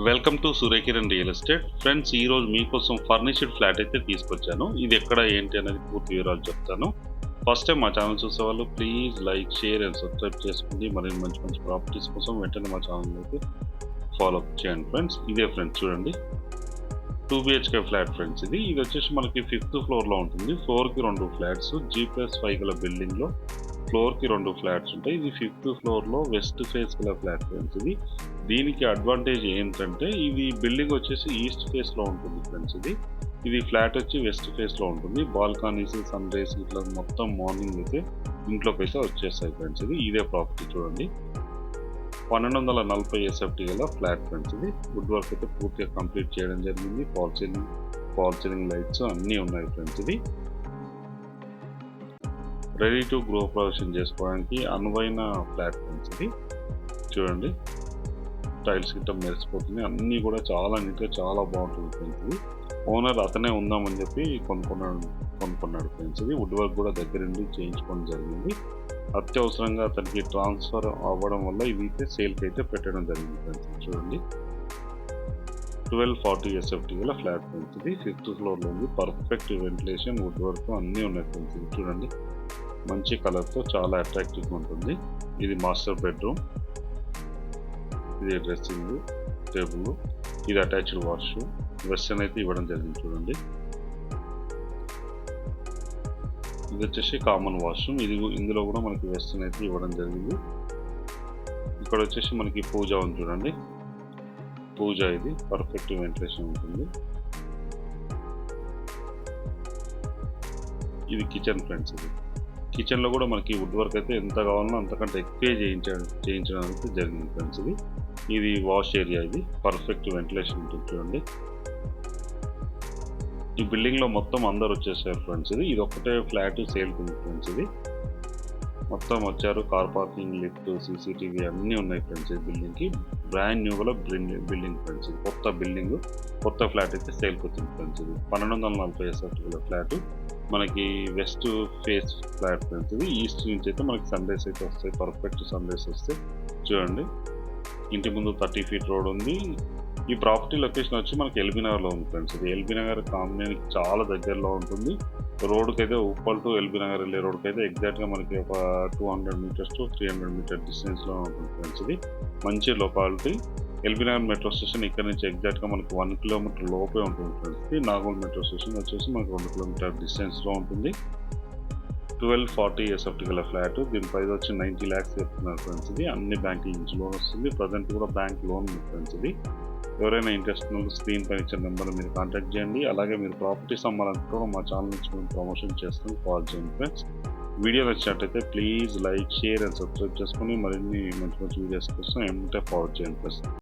Welcome to Surya Kiran real estate friends. ఈ రోజు మీకోసం ఫర్నిష్డ్ ఫ్లాట్ అయితే తీసుకొచ్చాను. ఇది ఎక్కడ ఏంటి అనేది పూర్తి వివరాలు చెప్తాను. ఫస్ట్ టైం మా ఛానల్ చూసే వాళ్ళు please like, share and subscribe చేసుకోండి. మరిన్ని మంచి మంచి ప్రాపర్టీస్ కోసం వెంటనే మా ఛానల్ అయితే ఫాలో అప్ చేయండి ఫ్రెండ్స్. ఇదే ఫ్రెండ్స్ చూడండి, 2 BHK ఫ్లాట్ ఫ్రెండ్స్. ఇది వచ్చేసి మనకి 5th ఫ్లోర్లో ఉంటుంది. ఫ్లోర్కి 2 ఫ్లాట్స్, G+5 గల బిల్డింగ్లో ఫ్లోర్కి 2 ఫ్లాట్స్ ఉంటాయి. ఇది 5th ఫ్లోర్లో వెస్ట్ ఫేస్ గల ఫ్లాట్ ఫ్రెండ్స్. దీనికి అడ్వాంటేజ్ ఏంటంటే ఇది బిల్డింగ్ వచ్చేసి ఈస్ట్ ఫేస్లో ఉంటుంది ఫ్రెండ్స్. ఇది ఫ్లాట్ వచ్చి వెస్ట్ ఫేస్లో ఉంటుంది. బాల్కనీస్, సన్ రైస్ ఇట్లా మొత్తం మార్నింగ్ అయితే ఇంట్లోకి అయితే వచ్చేస్తాయి ఫ్రెండ్స్. ఇదే ప్రాపర్టీ చూడండి, 1240 SFT గల ఫ్లాట్ ఫ్రెండ్స్. వుడ్ వర్క్ అయితే పూర్తిగా కంప్లీట్ చేయడం జరిగింది. ఫాల్ సీలింగ్ లైట్స్ అన్నీ ఉన్నాయి friends. Ready to grow production చేసుకోవడానికి అనువైన ఫ్లాట్ ఫ్రెండ్స్. చూడండి, టైల్స్ గిట్ట మెరిసిపోతుంది. అన్నీ కూడా చాలా నీట్గా చాలా బాగుంటుంది ఫ్రెండ్స్. ఓనర్ అతనే ఉందామని చెప్పి కొనుక్కున్నాడు ఫ్రెండ్స్. వుడ్ వర్క్ కూడా దగ్గరుండి చేయించుకోవడం జరిగింది. అత్యవసరంగా అతనికి ట్రాన్స్ఫర్ అవ్వడం వల్ల ఇదైతే సేల్కి అయితే పెట్టడం జరిగింది ఫ్రెండ్స్. చూడండి, 1240 SFT గల ఫ్లాట్ ఫ్రెండ్స్. 5th ఫ్లోర్లో ఉంది. పర్ఫెక్ట్ వెంటిలేషన్, వుడ్ వర్క్ అన్నీ ఉన్నాయి ఫ్రెండ్స్. చూడండి, మంచి కలర్తో చాలా అట్రాక్టివ్గా ఉంటుంది. ఇది మాస్టర్ బెడ్రూమ్, ఇది డ్రెస్సింగ్ టేబుల్, ఇది అటాచ్డ్ వాష్రూమ్, వెస్టర్న్ అయితే ఇవ్వడం జరిగింది. చూడండి, ఇది వచ్చేసి కామన్ వాష్రూమ్. ఇందులో కూడా మనకి వెస్టర్న్ అయితే ఇవ్వడం జరిగింది. ఇక్కడ వచ్చేసి మనకి పూజ ఉంది. చూడండి, పూజ ఇది పర్ఫెక్ట్ వెంటిలేషన్ ఉంటుంది. ఇది కిచెన్ ఫ్రెండ్స్. కిచెన్లో కూడా మనకి వుడ్ వర్క్ అయితే ఎంత కావాలన్నా అంతకంటే ఎక్కువ చేయించడం అయితే జరిగింది ఫ్రెండ్స్. ఇది వాష్ ఏరియా, ఇది పర్ఫెక్ట్ వెంటిలేషన్ ఉంటుంది. చూడండి, ఈ బిల్డింగ్లో మొత్తం అందరు వచ్చేసారు ఫ్రెండ్స్. ఇది ఒక్కటే ఫ్లాట్ సేల్కి ఉంది ఫ్రెండ్స్. మొత్తం వచ్చారు. కార్ పార్కింగ్, లిఫ్ట్, CCTV అన్నీ ఉన్నాయి ఫ్రెండ్స్. ఈ బిల్డింగ్కి బ్రాండ్ న్యూ గల బిల్డింగ్ ఫ్రెండ్స్. కొత్త బిల్డింగ్, కొత్త ఫ్లాట్ అయితే సేల్కి వచ్చింది ఫ్రెండ్స్. 1240 SFT గల ఫ్లాట్ మనకి west face flat friends. East నుంచి అయితే మనకి సన్ రైస్ అయితే వస్తాయి. పర్ఫెక్ట్ సన్ రైస్ వస్తాయి. చూడండి, ఇంటి ముందు 30 feet రోడ్ ఉంది. ఈ ప్రాపర్టీ లొకేషన్ వచ్చి మనకి ఎల్బీ నగర్లో ఉంది ఫ్రెండ్స్. ఎల్బీ నగర్ కాంబినేషన్కి చాలా దగ్గరలో ఉంటుంది. రోడ్కి అయితే ఉప్పల్ టు ఎల్బీ నగర్ వెళ్ళే రోడ్కి అయితే ఎగ్జాక్ట్గా మనకి ఒక 200 meters to 300 meter డిస్టెన్స్లో ఉంటుంది ఫ్రెండ్స్. మంచి locality. LB Nagar metro station ఇక్కడ నుంచి ఎగ్జాక్ట్గా మనకి 1 kilometer లోపే ఉంటుంది ఫ్రెండ్స్. నాగోల్ మెట్రో స్టేషన్ వచ్చేసి మనకి 2 kilometer డిస్టెన్స్లో ఉంటుంది. 1240 SFT గల ఫ్లాట్. దీని ప్రైస్ వచ్చి 90 lakhs చెప్తున్నారు ఫ్రెండ్స్. అన్ని బ్యాంకుల నుంచి లోన్ వస్తుంది. ప్రజెంట్ కూడా బ్యాంక్ లోన్ ఉంది ఫ్రెండ్స్. ఎవరైనా ఇంట్రెస్ట్ ఉన్న స్క్రీన్ పైన ఇచ్చిన నెంబర్ మీరు కాంటాక్ట్ చేయండి. అలాగే మీరు ప్రాపర్టీస్ అమ్మాలనుకుంటే మా ఛానల్ నుంచి మేము ప్రమోషన్ చేస్తాం, కాల్ చేయండి ఫ్రెండ్స్. వీడియో నచ్చినట్టయితే please like, share and subscribe చేసుకొని మరిన్ని మంచి మంచి వీడియోస్ కోసం ఏమంటే ఫార్వర్డ్ చేయండి ఫ్రెండ్స్.